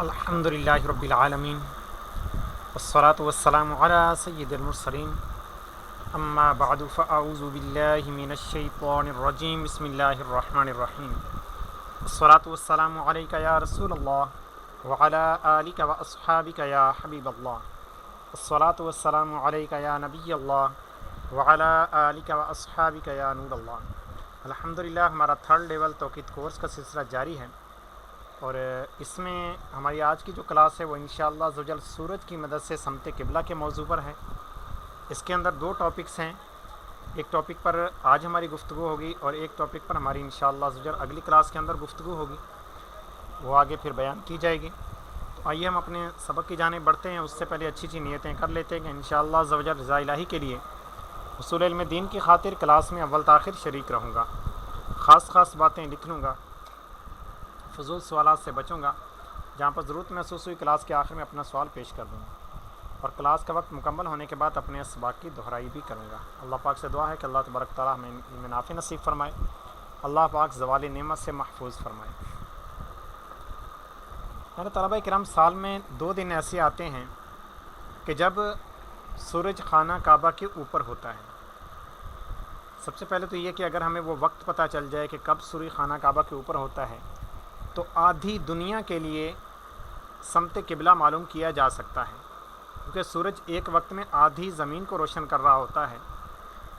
الحمدللہ رب العالمین والصلاة والسلام علی سید المرسلین اما بعد فاعوذ باللہ من الشیطان الرجیم بسم اللہ الرحمن الرحیم والصلاة والسلام علیک یا رسول اللہ وعلی آلک واصحابک یا حبیب اللہ والصلاة والسلام علیک یا نبی اللہ وعلی آلک واصحابک یا نور اللہ۔ الحمدللہ ہمارا تھرڈ لیول توقید کورس کا سلسلہ جاری ہے، اور اس میں ہماری آج کی جو کلاس ہے وہ انشاءاللہ عزوجل سورج کی مدد سے سمت قبلہ کے موضوع پر ہے۔ اس کے اندر دو ٹاپکس ہیں، ایک ٹاپک پر آج ہماری گفتگو ہوگی اور ایک ٹاپک پر ہماری انشاءاللہ عزوجل اگلی کلاس کے اندر گفتگو ہوگی، وہ آگے پھر بیان کی جائے گی۔ تو آئیے ہم اپنے سبق کی جانب بڑھتے ہیں، اس سے پہلے اچھی نیتیں کر لیتے ہیں کہ انشاءاللہ عزوجل رضا الہی کے لیے حصول علم دین کی خاطر کلاس میں اول تاخیر شریک رہوں گا، خاص باتیں لکھ لوں گا، فضول سوالات سے بچوں گا، جہاں پر ضرورت محسوس ہوئی کلاس کے آخر میں اپنا سوال پیش کر دوں گا، اور کلاس کا وقت مکمل ہونے کے بعد اپنے اسباق کی دہرائی بھی کروں گا۔ اللہ پاک سے دعا ہے کہ اللہ تبارک تعالیٰ ہمیں علم نافع نصیب فرمائے، اللہ پاک زوال نعمت سے محفوظ فرمائے۔ میرے طلبہ کرام، سال میں 2 دن ایسے آتے ہیں کہ جب سورج خانہ کعبہ کے اوپر ہوتا ہے۔ سب سے پہلے تو یہ کہ اگر ہمیں وہ وقت پتہ چل جائے کہ کب سورج خانہ کعبہ کے اوپر ہوتا ہے تو آدھی دنیا کے لیے سمت قبلہ معلوم کیا جا سکتا ہے، کیونکہ سورج ایک وقت میں آدھی زمین کو روشن کر رہا ہوتا ہے،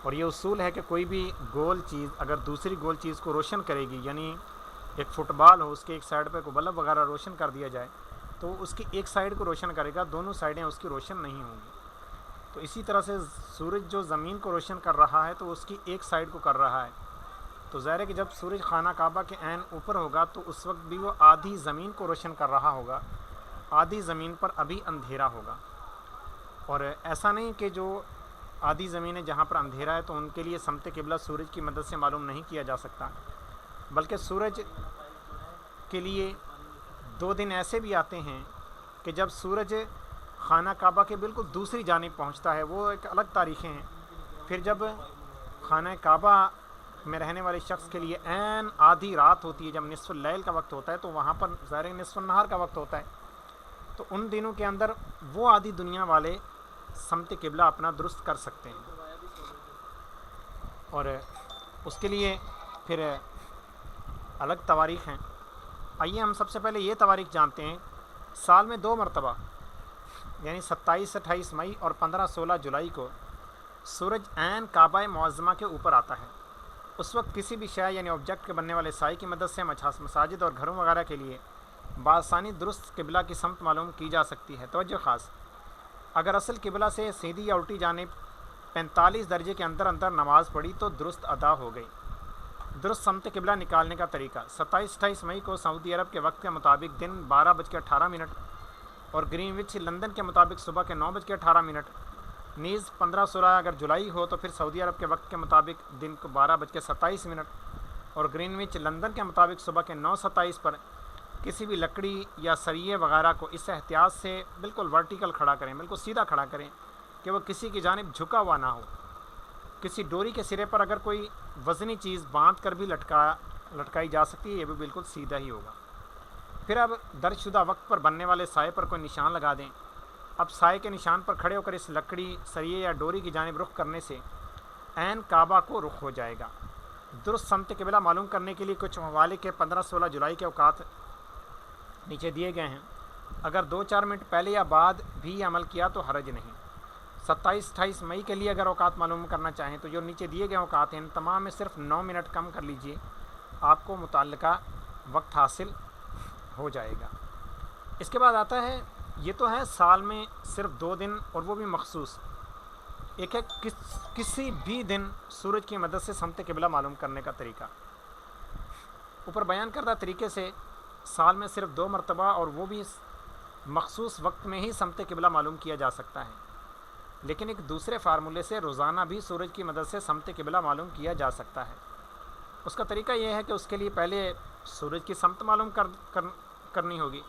اور یہ اصول ہے کہ کوئی بھی گول چیز اگر دوسری گول چیز کو روشن کرے گی، یعنی ایک فٹ بال ہو، اس کے ایک سائڈ پہ کوئی بلب وغیرہ روشن کر دیا جائے تو اس کی ایک سائڈ کو روشن کرے گا، دونوں سائڈیں اس کی روشن نہیں ہوں گی۔ تو اسی طرح سے سورج جو زمین کو روشن کر رہا ہے تو اس کی ایک سائڈ کو کر رہا ہے، تو ظاہر ہے کہ جب سورج خانہ کعبہ کے عین اوپر ہوگا تو اس وقت بھی وہ آدھی زمین کو روشن کر رہا ہوگا، آدھی زمین پر ابھی اندھیرا ہوگا۔ اور ایسا نہیں کہ جو آدھی زمین ہے جہاں پر اندھیرا ہے تو ان کے لیے سمت قبلہ سورج کی مدد سے معلوم نہیں کیا جا سکتا، بلکہ سورج کے لیے 2 دن ایسے بھی آتے ہیں کہ جب سورج خانہ کعبہ کے بالکل دوسری جانب پہنچتا ہے، وہ ایک الگ تاریخیں ہیں۔ پھر جب خانہ کعبہ میں رہنے والے شخص کے لیے عین آدھی رات ہوتی ہے، جب نصف اللیل کا وقت ہوتا ہے تو وہاں پر ظاہر نصف النہار کا وقت ہوتا ہے، تو ان دنوں کے اندر وہ آدھی دنیا والے سمت قبلہ اپنا درست کر سکتے ہیں، اور اس کے لیے پھر الگ تواریخ ہیں۔ آئیے ہم سب سے پہلے یہ تواریخ جانتے ہیں۔ سال میں 2 مرتبہ یعنی 27-28 مئی اور 15-16 جولائی کو سورج عین کعبہ معظمہ کے اوپر آتا ہے۔ اس وقت کسی بھی شے یعنی آبجیکٹ کے بننے والے سائے کی مدد سے مساجد اور گھروں وغیرہ کے لیے بآسانی درست قبلہ کی سمت معلوم کی جا سکتی ہے۔ توجہ خاص، اگر اصل قبلہ سے سیدھی یا الٹی جانب 45 درجے کے اندر نماز پڑھی تو درست ادا ہو گئی۔ درست سمت قبلہ نکالنے کا طریقہ: 27-28 مئی کو سعودی عرب کے وقت کے مطابق دن 12:18 اور گرین وچ لندن کے مطابق صبح کے 9:18، نیز 15-16 اگر جولائی ہو تو پھر سعودی عرب کے وقت کے مطابق دن کو 12:27 اور گرین وچ لندن کے مطابق صبح کے 9:27 پر کسی بھی لکڑی یا سریے وغیرہ کو اس احتیاط سے بالکل ورٹیکل کھڑا کریں، بالکل سیدھا کھڑا کریں کہ وہ کسی کی جانب جھکا ہوا نہ ہو۔ کسی ڈوری کے سرے پر اگر کوئی وزنی چیز باندھ کر بھی لٹکائی جا سکتی ہے، یہ بھی بالکل سیدھا ہی ہوگا۔ پھر اب درج شدہ وقت پر بننے والے سائے پر کوئی نشان لگا دیں۔ اب سائے کے نشان پر کھڑے ہو کر اس لکڑی، سریے یا ڈوری کی جانب رخ کرنے سے عین کعبہ کو رخ ہو جائے گا۔ درست سمت قبلہ معلوم کرنے کے لیے کچھ ممالک کے 15-16 جولائی کے اوقات نیچے دیے گئے ہیں، اگر 2-4 منٹ پہلے یا بعد بھی عمل کیا تو حرج نہیں۔ 27-28 مئی کے لیے اگر اوقات معلوم کرنا چاہیں تو جو نیچے دیے گئے اوقات ہیں ان تمام میں صرف 9 منٹ کم کر لیجئے، آپ کو متعلقہ وقت حاصل ہو جائے گا۔ اس کے بعد آتا ہے، یہ تو ہے سال میں صرف 2 دن اور وہ بھی مخصوص، ایک ہے کسی بھی دن سورج کی مدد سے سمت قبلہ معلوم کرنے کا طریقہ۔ اوپر بیان کردہ طریقے سے سال میں صرف 2 مرتبہ اور وہ بھی مخصوص وقت میں ہی سمت قبلہ معلوم کیا جا سکتا ہے، لیکن ایک دوسرے فارمولے سے روزانہ بھی سورج کی مدد سے سمت قبلہ معلوم کیا جا سکتا ہے۔ اس کا طریقہ یہ ہے کہ اس کے لیے پہلے سورج کی سمت معلوم کرنی ہوگی۔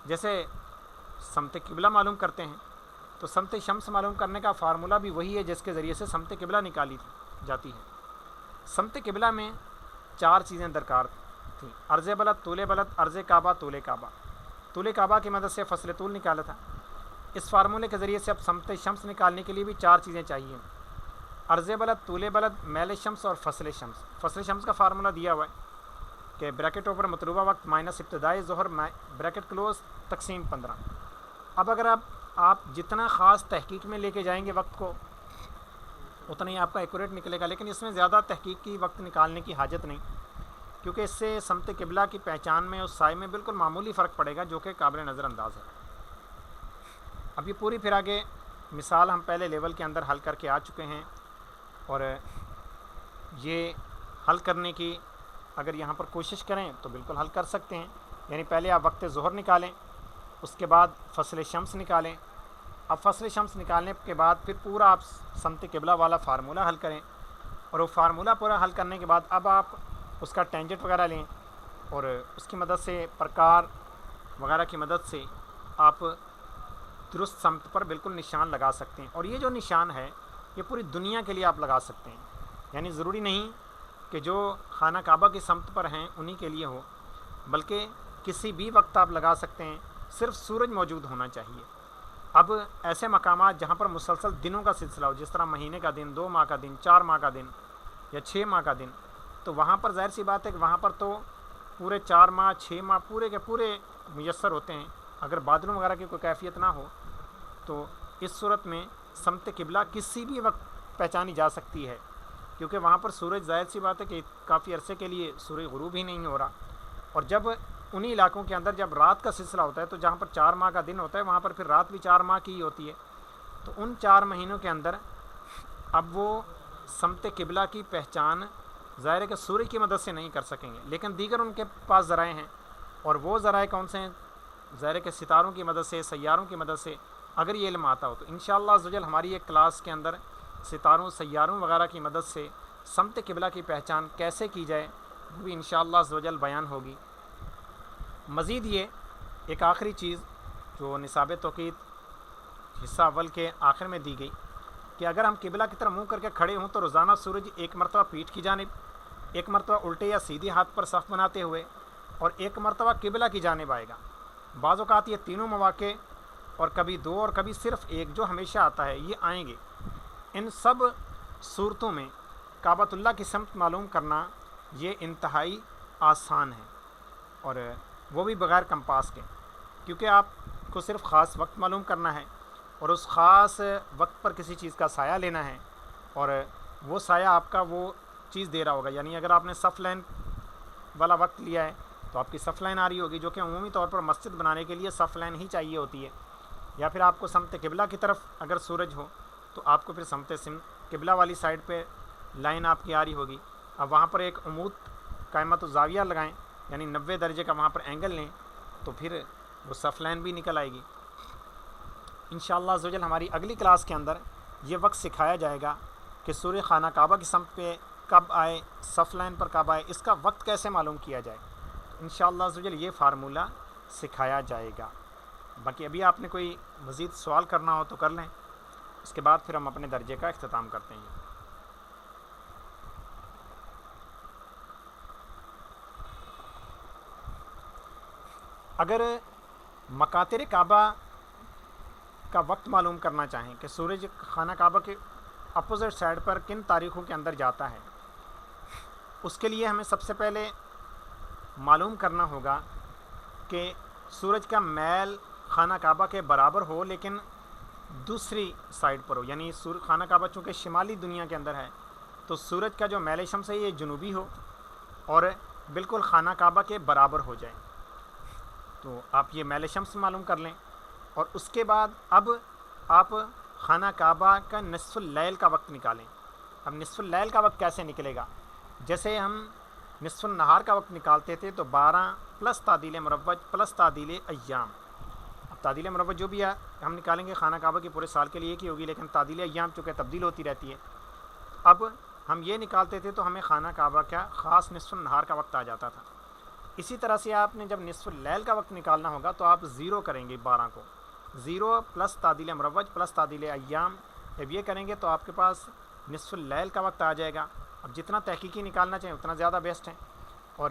جیسے سمت قبلہ معلوم کرتے ہیں تو سمت شمس معلوم کرنے کا فارمولہ بھی وہی ہے جس کے ذریعے سے سمت قبلہ نکالی جاتی ہے۔ سمت قبلہ میں 4 چیزیں درکار تھیں: عرض بلد، طول بلد، عرض کعبہ، طول کعبہ۔ طول کعبہ کی مدد سے فصل طول نکالا تھا. اس فارمولے کے ذریعے سے اب سمت شمس نکالنے کے لیے بھی 4 چیزیں چاہیے: عرض بلد، طول بلد، میل شمس اور فصل شمس. فصل شمس کا فارمولہ دیا ہوا ہے کہ بریکٹ اوپر مطلوبہ وقت مائنس ابتدائی ظہر بریکٹ کلوز تقسیم 15. اب اگر آپ جتنا خاص تحقیق میں لے کے جائیں گے وقت کو اتنا ہی آپ کا ایکوریٹ نکلے گا، لیکن اس میں زیادہ تحقیق کی وقت نکالنے کی حاجت نہیں، کیونکہ اس سے سمت قبلہ کی پہچان میں اس سائے میں بالکل معمولی فرق پڑے گا جو کہ قابل نظر انداز ہے. اب یہ پوری پھر آگے مثال ہم پہلے لیول کے اندر حل کر کے آ چکے ہیں، اور یہ حل کرنے کی اگر یہاں پر کوشش کریں تو بالکل حل کر سکتے ہیں. یعنی پہلے آپ وقت ظہر نکالیں، اس کے بعد فصل شمس نکالیں. اب فصل شمس نکالنے کے بعد پھر پورا آپ سمت قبلہ والا فارمولہ حل کریں، اور وہ فارمولہ پورا حل کرنے کے بعد اب آپ اس کا ٹینجنٹ وغیرہ لیں، اور اس کی مدد سے پرکار وغیرہ کی مدد سے آپ درست سمت پر بالکل نشان لگا سکتے ہیں. اور یہ جو نشان ہے یہ پوری دنیا کے لیے آپ لگا سکتے ہیں، یعنی ضروری نہیں کہ جو خانہ کعبہ کی سمت پر ہیں انہی کے لیے ہو، بلکہ کسی بھی وقت آپ لگا سکتے ہیں، صرف سورج موجود ہونا چاہیے. اب ایسے مقامات جہاں پر مسلسل دنوں کا سلسلہ ہو، جس طرح مہینے کا دن، 2 ماہ کا دن، 4 ماہ کا دن یا 6 ماہ کا دن، تو وہاں پر ظاہر سی بات ہے کہ وہاں پر تو پورے 4 ماہ 6 ماہ پورے کے پورے میسر ہوتے ہیں. اگر بادلوں وغیرہ کی کوئی کیفیت نہ ہو تو اس صورت میں سمت قبلہ کسی بھی وقت پہچانی جا سکتی ہے، کیونکہ وہاں پر سورج ظاہر سی بات ہے کہ کافی عرصے کے لیے سورج غروب ہی نہیں ہو رہا. اور جب انہی علاقوں کے اندر جب رات کا سلسلہ ہوتا ہے تو جہاں پر 4 ماہ کا دن ہوتا ہے وہاں پر پھر رات بھی 4 ماہ کی ہی ہوتی ہے. تو ان 4 مہینوں کے اندر اب وہ سمت قبلہ کی پہچان ظاہر ہے کہ سورج کی مدد سے نہیں کر سکیں گے، لیکن دیگر ان کے پاس ذرائع ہیں. اور وہ ذرائع کون سے ہیں؟ ظاہر ہے کہ ستاروں کی مدد سے، سیاروں کی مدد سے اگر یہ علم آتا ہو تو انشاءاللہ عزوجل ہماری ایک کلاس کے اندر ستاروں، سیاروں وغیرہ کی مدد سے سمت قبلہ کی پہچان کیسے کی جائے وہ بھی انشاءاللہ عزوجل بیان ہوگی. مزید یہ ایک آخری چیز جو نصاب توقیت حصہ اول کے آخر میں دی گئی کہ اگر ہم قبلہ کی طرف منہ کر کے کھڑے ہوں تو روزانہ سورج ایک مرتبہ پیٹھ کی جانب، ایک مرتبہ الٹے یا سیدھے ہاتھ پر صف بناتے ہوئے، اور ایک مرتبہ قبلہ کی جانب آئے گا. بعض اوقات یہ تینوں مواقع اور کبھی 2 اور کبھی صرف ایک جو ہمیشہ آتا ہے یہ آئیں گے. ان سب صورتوں میں کعبۃ اللہ کی سمت معلوم کرنا یہ انتہائی آسان ہے، اور وہ بھی بغیر کمپاس کے، کیونکہ آپ کو صرف خاص وقت معلوم کرنا ہے اور اس خاص وقت پر کسی چیز کا سایہ لینا ہے، اور وہ سایہ آپ کا وہ چیز دے رہا ہوگا. یعنی اگر آپ نے صف لائن والا وقت لیا ہے تو آپ کی صف لائن آ رہی ہوگی، جو کہ عمومی طور پر مسجد بنانے کے لیے صف لائن ہی چاہیے ہوتی ہے. یا پھر آپ کو سمت قبلہ کی طرف اگر سورج ہو تو آپ کو پھر سمت قبلہ والی سائڈ پہ لائن آپ کی آ رہی ہوگی. اب وہاں پر ایک عمود قائمت و زاویہ لگائیں، یعنی 90 درجے کا وہاں پر اینگل لیں، تو پھر وہ صف لائن بھی نکل آئے گی. انشاءاللہ عزوجل ہماری اگلی کلاس کے اندر یہ وقت سکھایا جائے گا کہ سورج خانہ کعبہ کی سمت پہ کب آئے، صف لائن پر کب آئے، اس کا وقت کیسے معلوم کیا جائے. انشاءاللہ عزوجل یہ فارمولہ سکھایا جائے گا. باقی ابھی آپ نے کوئی مزید سوال کرنا ہو تو کر لیں، اس کے بعد پھر ہم اپنے درجے کا اختتام کرتے ہیں. اگر مقاتر کعبہ کا وقت معلوم کرنا چاہیں کہ سورج خانہ کعبہ کے اپوزٹ سائڈ پر کن تاریخوں کے اندر جاتا ہے، اس کے لیے ہمیں سب سے پہلے معلوم کرنا ہوگا کہ سورج کا میل خانہ کعبہ کے برابر ہو لیکن دوسری سائڈ پر ہو. یعنی خانہ کعبہ چونکہ شمالی دنیا کے اندر ہے تو سورج کا جو میل شمس ہے یہ جنوبی ہو اور بالکل خانہ کعبہ کے برابر ہو جائے. تو آپ یہ میل شمس معلوم کر لیں، اور اس کے بعد اب آپ خانہ کعبہ کا نصف اللیل کا وقت نکالیں. اب نصف اللیل کا وقت کیسے نکلے گا؟ جیسے ہم نصف النہار کا وقت نکالتے تھے تو 12 پلس تعدیل مروج پلس تعدیل ایام. اب تعدیل مروج جو بھی ہے ہم نکالیں گے خانہ کعبہ کی پورے سال کے لیے ایک ہی ہوگی، لیکن تعدیل ایام چونکہ تبدیل ہوتی رہتی ہے. اب ہم یہ نکالتے تھے تو ہمیں خانہ کعبہ کا خاص نصف النہار کا وقت آ جاتا تھا. اسی طرح سے آپ نے جب نصف اللیل کا وقت نکالنا ہوگا تو آپ 0 کریں گے 12 کو، 0 پلس تعدیل مروج پلس تعدیل ایام. جب یہ کریں گے تو آپ کے پاس نصف اللیل کا وقت آ جائے گا. اب جتنا تحقیقی نکالنا چاہیں اتنا زیادہ بیسٹ ہے. اور